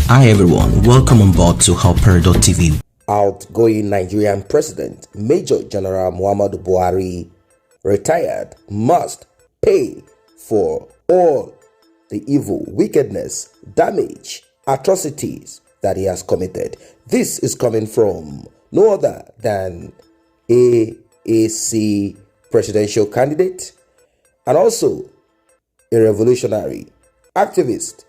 Hi everyone, welcome on board to Helper.tv. Outgoing Nigerian President Major General Muhammadu Buhari, retired, must pay for all the evil, wickedness, damage, atrocities that he has committed. This is coming from no other than AAC presidential candidate and also a revolutionary activist,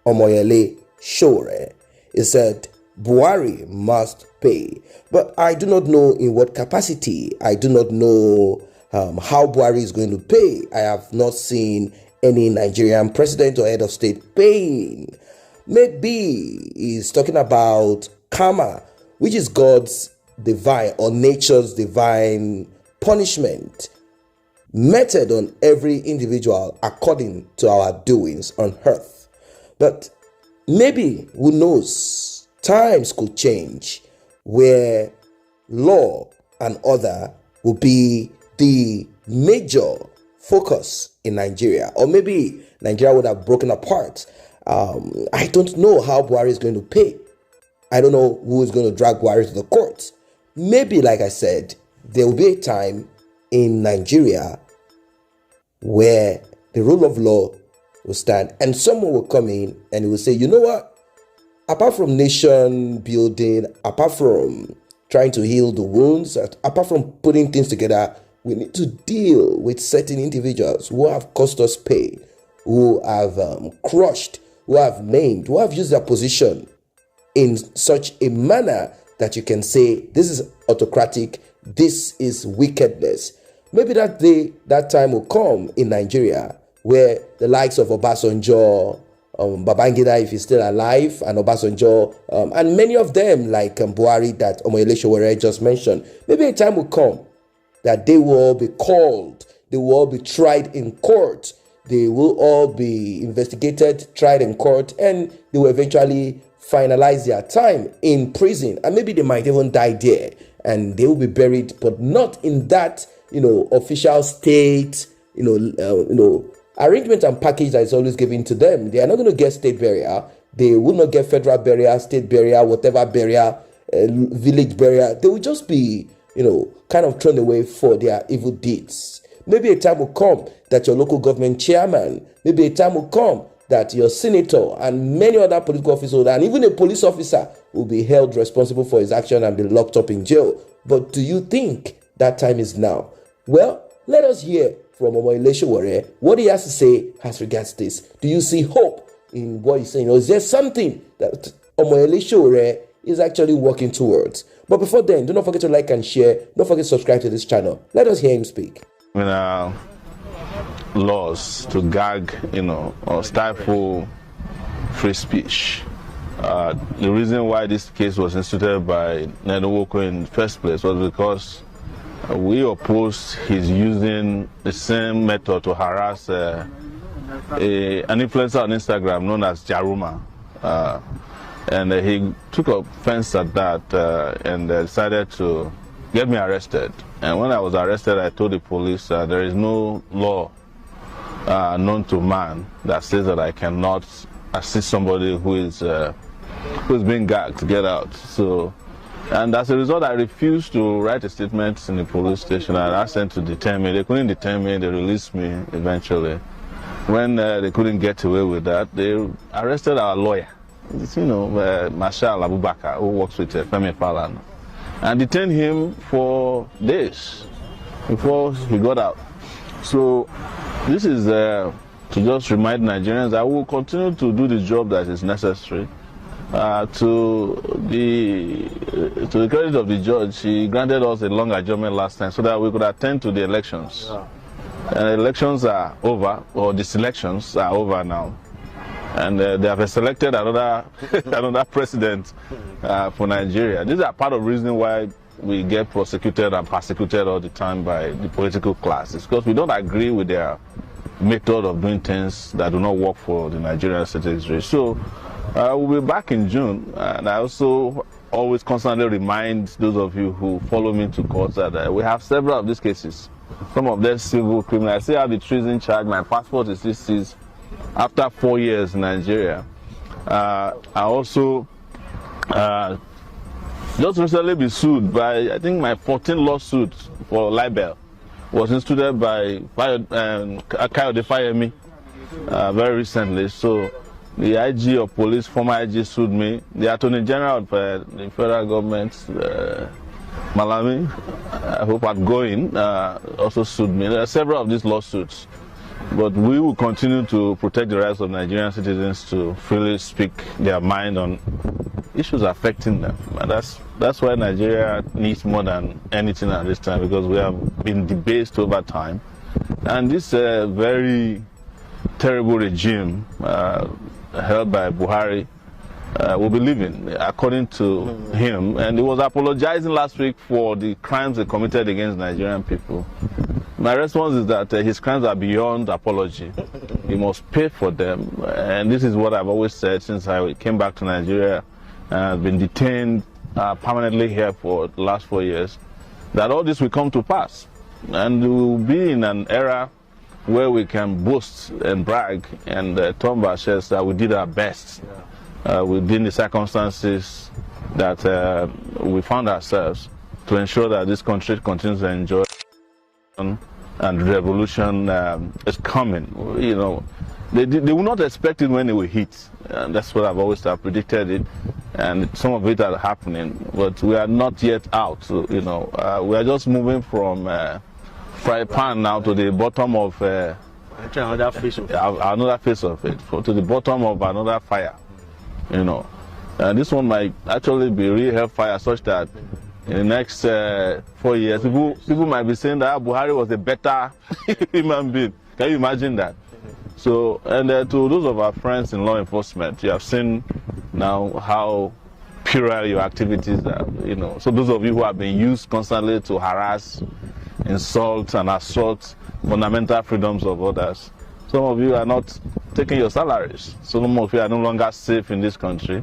Omoyele Sowore. He said Buhari must pay, but I do not know in what capacity. I do not know how Buhari is going to pay. I have not seen any Nigerian president or head of state paying. Maybe he's talking about karma, which is God's divine or nature's divine punishment meted on every individual according to our doings on earth. But maybe, who knows, times could change where law and order will be the major focus in Nigeria. Or maybe Nigeria would have broken apart. I don't know how Buhari is going to pay. I don't know who is going to drag Buhari to the court. Maybe, like I said, there will be a time in Nigeria where the rule of law will stand and someone will come in and he will say, you know what? Apart from nation building, apart from trying to heal the wounds, apart from putting things together, we need to deal with certain individuals who have cost us pain, who have crushed, who have maimed, who have used their position in such a manner that you can say, this is autocratic, this is wickedness. Maybe that time will come in Nigeria where the likes of Obasanjo, Babangida, if he's still alive, and Obasanjo, and many of them like Buhari that Omoyele Sowore just mentioned, maybe a time will come that they will all be called, they will all be tried in court, they will all be investigated, tried in court, and they will eventually finalize their time in prison, and maybe they might even die there, and they will be buried, but not in that, official state, arrangement and package that is always given to them. They are not going to get state burial. They will not get federal burial, state burial, whatever burial, village burial. They will just be, kind of thrown away for their evil deeds. Maybe a time will come that your local government chairman, maybe a time will come that your senator and many other political officers and even a police officer will be held responsible for his action and be locked up in jail. But do you think that time is now? Well, let us hear from Omoyele Sowore what he has to say as regards this. Do you see hope in what he's saying? Or is there something that Omoyele Sowore is actually working towards? But before then, do not forget to like and share. Don't forget to subscribe to this channel. Let us hear him speak. Laws to gag, or stifle free speech. The reason why this case was instituted by Tinubu in the first place was because we opposed his using the same method to harass an influencer on Instagram known as Jaruma. And he took offense at that and decided to get me arrested. And when I was arrested, I told the police there is no law known to man that says that I cannot assist somebody who's being gagged to get out. And as a result, I refused to write a statement in the police station. I asked them to detain me. They couldn't detain me. They released me eventually. When they couldn't get away with that, they arrested our lawyer, Marshal Abubakar, who works with Femi Falana, and detained him for days before he got out. So this is to just remind Nigerians that we will continue to do the job that is necessary. To the credit of the judge, he granted us a long adjournment last time so that we could attend to the elections. And elections are over, or the selections are over now. And they have selected another president for Nigeria. These are part of the reason why we get prosecuted and persecuted all the time by the political class. It's because we don't agree with their method of doing things that do not work for the Nigerian citizenry. So we'll be back in June, and I also always constantly remind those of you who follow me to court that we have several of these cases. Some of them civil criminal. I still have the treason charge. My passport is still seized after 4 years in Nigeria. I also just recently been sued by, I think my 14th lawsuit for libel was instituted by Kayode Fayemi very recently. So the IG of police, former IG, sued me. The Attorney General of the federal government, Malami, I hope outgoing, also sued me. There are several of these lawsuits. But we will continue to protect the rights of Nigerian citizens to freely speak their mind on issues affecting them. And that's why Nigeria needs more than anything at this time, because we have been debased over time. And this very terrible regime held by Buhari will be leaving, according to him. And he was apologizing last week for the crimes they committed against Nigerian people. My response is that his crimes are beyond apology. He must pay for them. And this is what I've always said since I came back to Nigeria and I've been detained permanently here for the last 4 years, that all this will come to pass. And we will be in an era where we can boast and brag and turn our chests that we did our best within the circumstances that we found ourselves to ensure that this country continues to enjoy and revolution is coming. You know, they will not expect it when it will hit. And that's what I've always predicted it. And some of it are happening, but we are not yet out. So, you know, we are just moving from fry pan now to the bottom of another face of it, to the bottom of another fire. You know, and this one might actually be real hellfire, such that in the next 4 years, people might be saying that Buhari was a better human being. Can you imagine that? So, and to those of our friends in law enforcement, you have seen now how puerile your activities are. You know, so those of you who have been used constantly to harass, insult, and assault fundamental freedoms of others, some of you are not taking your salaries. Some of you are no longer safe in this country,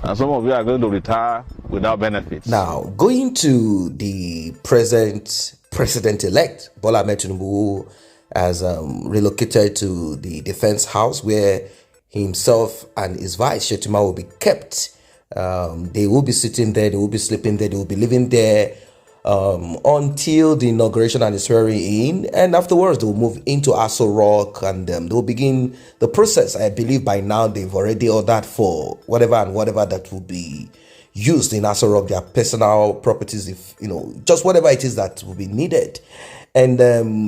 and some of you are going to retire without benefits. Now, going to the president-elect, Bola Ahmed Tinubu has relocated to the Defense House, where himself and his vice, Shettima, will be kept. They will be sitting there, they will be sleeping there, they will be living there until the inauguration and the swearing in, and afterwards they will move into Aso Rock and they will begin the process. I believe by now they've already ordered for whatever that will be used in Aso Rock, their personal properties, if you know, just whatever it is that will be needed. And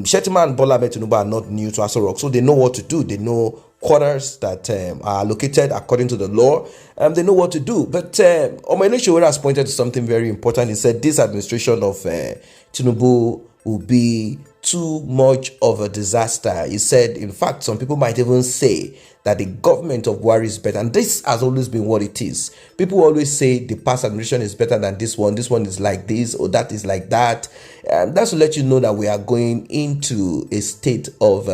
Shettima and Bola Ahmed Tinubu are not new to Aso Rock, so they know what to do. They know quarters that are located according to the law. They know what to do. But Omoyele Sowore has pointed to something very important. He said this administration of Tinubu will be too much of a disaster. He said, in fact, some people might even say that the government of Buhari is better. And this has always been what it is. People always say the past administration is better than this one. This one is like this, or that is like that. And that's to let you know that we are going into a state of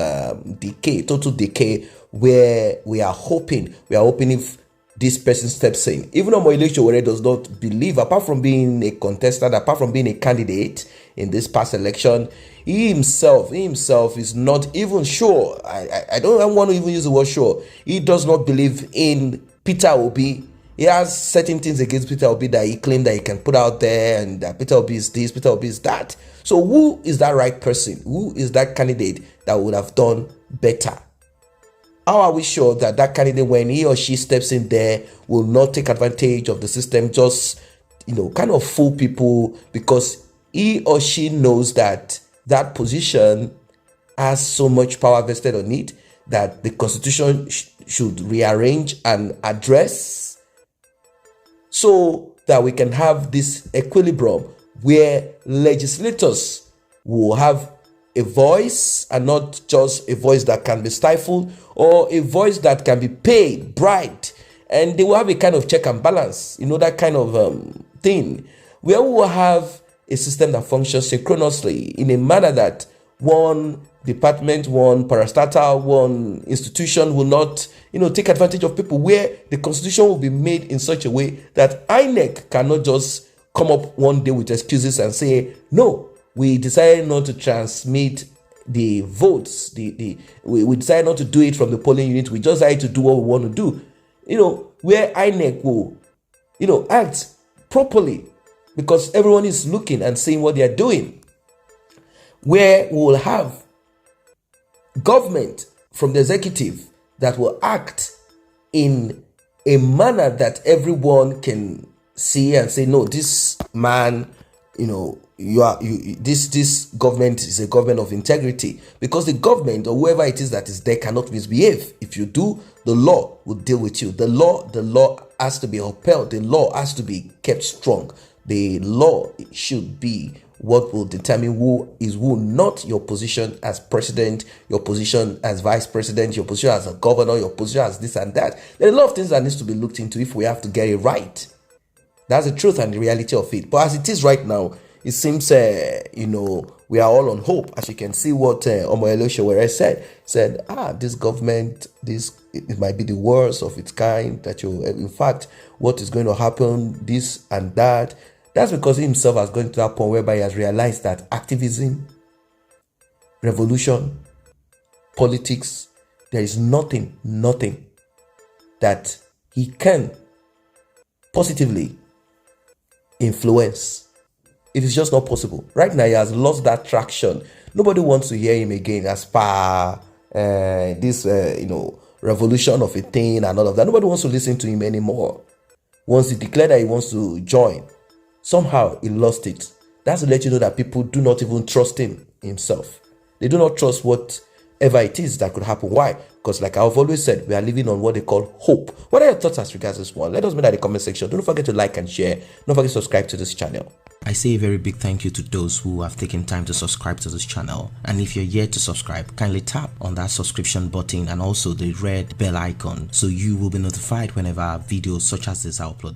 decay, total decay, where we are hoping if this person steps in. Even though Omoyele Sowore does not believe, apart from being a contestant, apart from being a candidate in this past election, he himself is not even sure. I don't want to even use the word sure. He does not believe in Peter Obi. He has certain things against Peter Obi that he claimed that he can put out there, and that Peter Obi is this, Peter Obi is that. So who is that right person? Who is that candidate that would have done better? How are we sure that that candidate, when he or she steps in there, will not take advantage of the system, just, you know, kind of fool people, because he or she knows that that position has so much power vested on it that the constitution should rearrange and address, so that we can have this equilibrium where legislators will have a voice, and not just a voice that can be stifled, or a voice that can be paid, bribed, and they will have a kind of check and balance, you know, that kind of thing, where we will have a system that functions synchronously in a manner that one department, one parastatal, one institution will not, you know, take advantage of people, where the constitution will be made in such a way that INEC cannot just come up one day with excuses and say, no, we decided not to transmit the votes. We decided not to do it from the polling unit. We just decided to do what we want to do. where INEC will, act properly, because everyone is looking and seeing what they are doing, where we will have government from the executive that will act in a manner that everyone can see and say, no, this man, this government is a government of integrity, because the government or whoever it is that is there cannot misbehave. If you do, the law will deal with you. The law has to be upheld. The law has to be kept strong. The law should be what will determine who is who, not your position as president, your position as vice president, your position as a governor, your position as this and that. There are a lot of things that needs to be looked into if we have to get it right. That's the truth and the reality of it. But as it is right now, it seems, we are all on hope. As you can see what Omoyele Sowore said, this government, it might be the worst of its kind, that in fact, what is going to happen, this and that. That's because he himself has gone to that point whereby he has realized that activism, revolution, politics, there is nothing that he can positively influence. It is just not possible. Right now, he has lost that traction. Nobody wants to hear him again as per this, revolution of a thing and all of that. Nobody wants to listen to him anymore. Once he declared that he wants to join, somehow he lost it. That's to let you know that people do not even trust him himself. They do not trust whatever it is that could happen. Why? Because like I've always said, we are living on what they call hope. What are your thoughts as regards this one? Let us know in the comment section. Don't forget to like and share. Don't forget to subscribe to this channel. I say a very big thank you to those who have taken time to subscribe to this channel. And if you're yet to subscribe, kindly tap on that subscription button and also the red bell icon so you will be notified whenever videos such as this are uploaded.